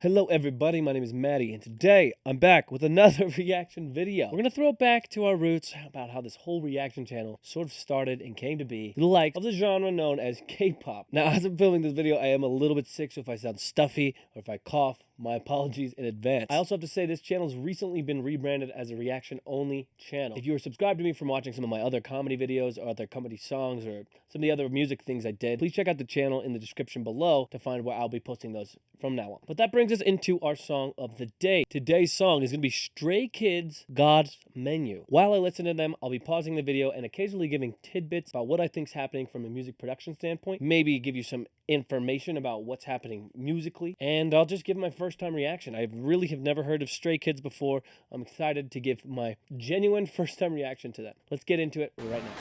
Hello everybody, my name is Mattie, and today I'm back with another reaction video. We're gonna throw it back to our roots about how this whole reaction channel sort of started and came to be, the like of the genre known as K-pop. Now, as I'm filming this video, I am a little bit sick, so if I sound stuffy or if I cough, my apologies in advance. I also have to say this channel's recently been rebranded as a reaction-only channel. If you were subscribed to me from watching some of my other comedy videos or other comedy songs or some of the other music things I did, please check out the channel in the description below to find where I'll be posting those from now on. But that brings us into our song of the day. Today's song is going to be Stray Kids' God's Menu. While I listen to them, I'll be pausing the video and occasionally giving tidbits about what I think's happening from a music production standpoint, maybe give you some information about what's happening musically, and I'll just give my first time reaction. I really have never heard of Stray Kids before. I'm excited to give my genuine first time reaction to them. Let's get into it right now.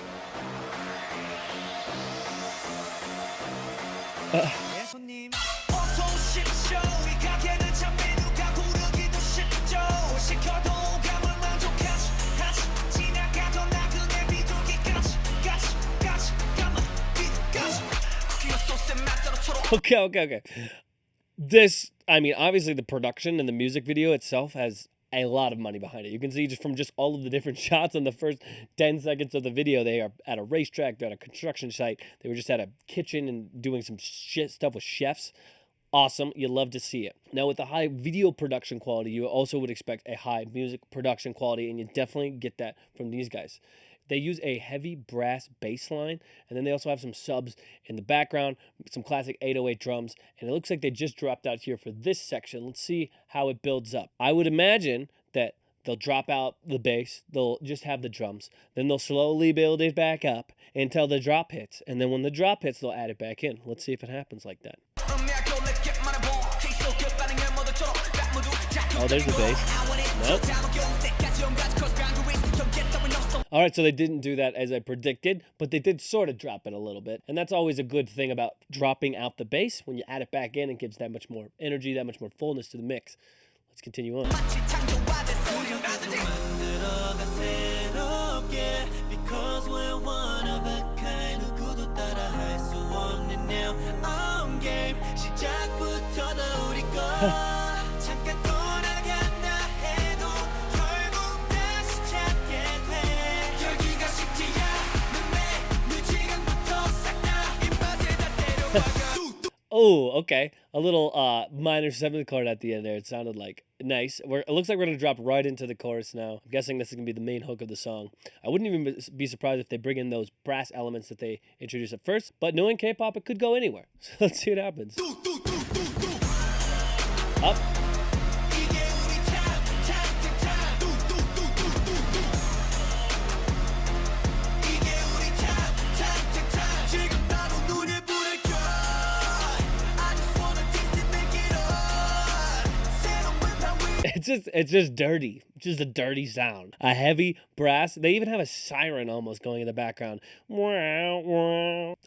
Okay. This, I mean, obviously the production and the music video itself has a lot of money behind it. You can see just from just all of the different shots on the first 10 seconds of the video. They are at a racetrack, they're at a construction site, they were just at a kitchen and doing some shit stuff with chefs. Awesome. You love to see it. Now, with the high video production quality, you also would expect a high music production quality, and you definitely get that from these guys. They use a heavy brass bass line, and then they also have some subs in the background, some classic 808 drums, and it looks like they just dropped out here for this section. Let's see how it builds up. I would imagine that they'll drop out the bass, they'll just have the drums, then they'll slowly build it back up until the drop hits, and then when the drop hits, they'll add it back in. Let's see if it happens like that. Oh, there's the bass. Nope. All right, so they didn't do that as I predicted, but they did sort of drop it a little bit. And that's always a good thing about dropping out the bass. When you add it back in, it gives that much more energy, that much more fullness to the mix. Let's continue on. Oh, okay. A little minor seventh chord at the end there. It sounded like nice. It looks like we're going to drop right into the chorus now. I'm guessing this is going to be the main hook of the song. I wouldn't even be surprised if they bring in those brass elements that they introduced at first. But knowing K-pop, it could go anywhere. So let's see what happens. Up. It's just dirty. It's just a dirty sound. A heavy brass. They even have a siren almost going in the background.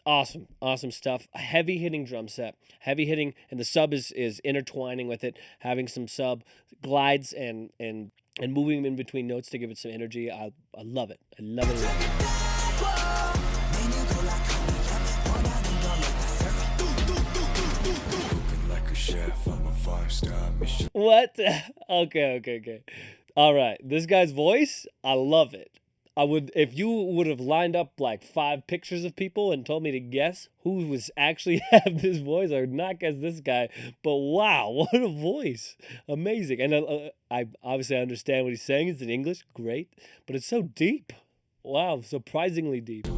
Awesome stuff. A heavy hitting drum set. Heavy hitting, and the sub is intertwining with it, having some sub glides and moving in between notes to give it some energy. I love it. I love it. What? Okay. All right, this guy's voice, I love it. I would, if you would have lined up like 5 pictures of people and told me to guess who was actually have this voice, I would not guess this guy. But wow, what a voice! Amazing. And I obviously understand what he's saying. It's in English, great, but it's so deep. Wow, surprisingly deep.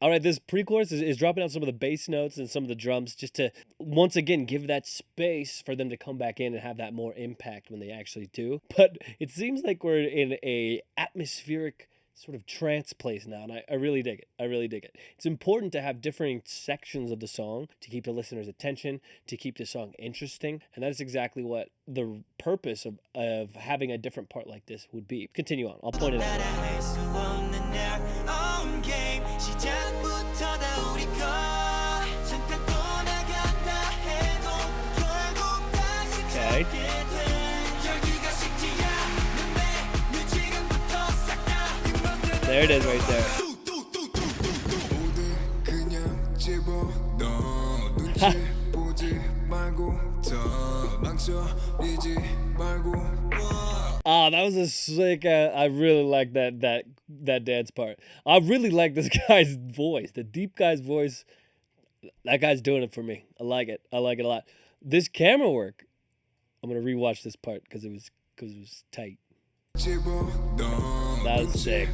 All right, this pre-chorus is dropping out some of the bass notes and some of the drums just to, once again, give that space for them to come back in and have that more impact when they actually do. But it seems like we're in a atmospheric sort of trance place now, and I really dig it. I really dig it. It's important to have different sections of the song to keep the listener's attention, to keep the song interesting, and that is exactly what the purpose of having a different part like this would be. Continue on. I'll point it out. Okay. There it is right there. Ah, that was a sick. I really like that dance part. I really like this guy's voice, the deep guy's voice. That guy's doing it for me. I like it. I like it a lot. This camera work. I'm gonna rewatch this part because it was tight. That was sick.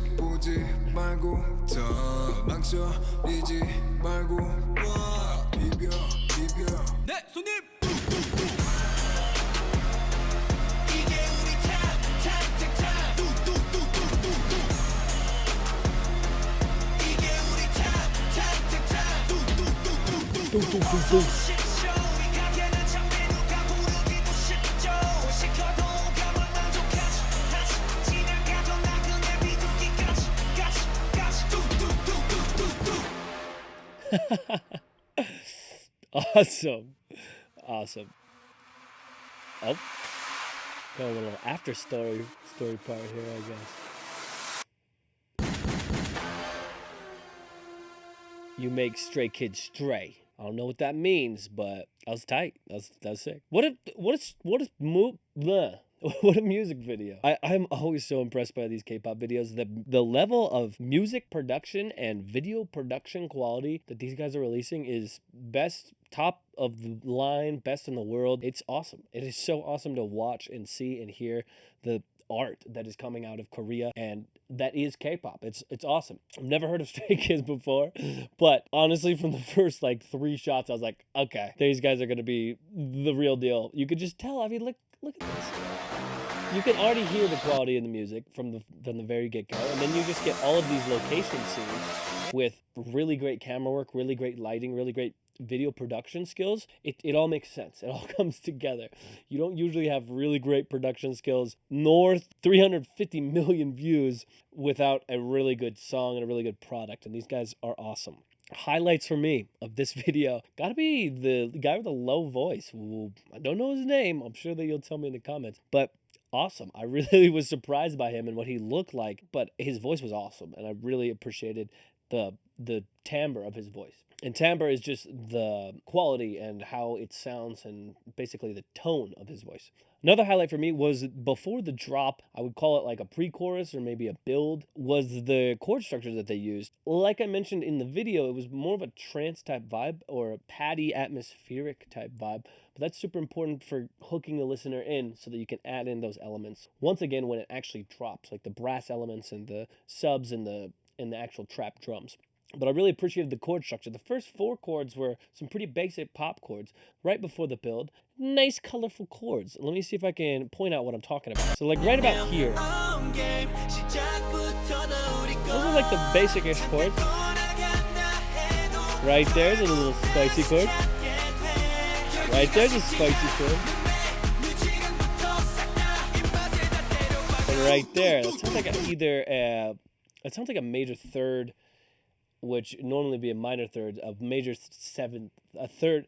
Awesome. Awesome. Oh. Got a little after story part here, I guess. You make stray kids stray. I don't know what that means, but that was tight. That was sick. What a music video. I'm always so impressed by these K-pop videos. The level of music production and video production quality that these guys are releasing is best, top of the line, best in the world. It's awesome. It is so awesome to watch and see and hear the art that is coming out of Korea, and that is K-pop. It's awesome. I've never heard of Stray Kids before, but honestly, from the first like 3 shots, I was like, okay, these guys are gonna be the real deal. You could just tell. I mean, look at this. You can already hear the quality in the music from the very get-go, and then you just get all of these location scenes with really great camera work, really great lighting, really great video production skills. It all makes sense. It all comes together. You don't usually have really great production skills nor 350 million views without a really good song and a really good product, and these guys are awesome. Highlights for me of this video gotta be the guy with a low voice. Ooh, I don't know his name. I'm sure that you'll tell me in the comments, but awesome. I really was surprised by him and what he looked like, but his voice was awesome, and I really appreciated the timbre of his voice. And timbre is just the quality and how it sounds and basically the tone of his voice. Another highlight for me was before the drop, I would call it like a pre-chorus or maybe a build, was the chord structure that they used. Like I mentioned in the video, it was more of a trance type vibe or a Patty atmospheric type vibe. But that's super important for hooking the listener in so that you can add in those elements. Once again, when it actually drops, like the brass elements and the subs and the actual trap drums. But I really appreciated the chord structure. The first 4 chords were some pretty basic pop chords right before the build. Nice, colorful chords. Let me see if I can point out what I'm talking about. So like right about here, those are like the basic-ish chords. Right there's a little spicy chord. Right there's a spicy chord. And right there, that sounds like it sounds like a major third, which normally be a minor third, a major seventh, a third,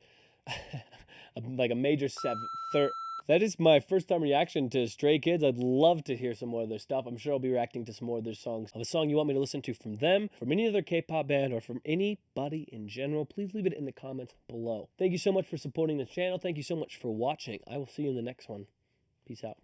like a major seventh, third. That is my first time reaction to Stray Kids. I'd love to hear some more of their stuff. I'm sure I'll be reacting to some more of their songs. Of a song you want me to listen to from them, from any other K-pop band, or from anybody in general, please leave it in the comments below. Thank you so much for supporting the channel. Thank you so much for watching. I will see you in the next one. Peace out.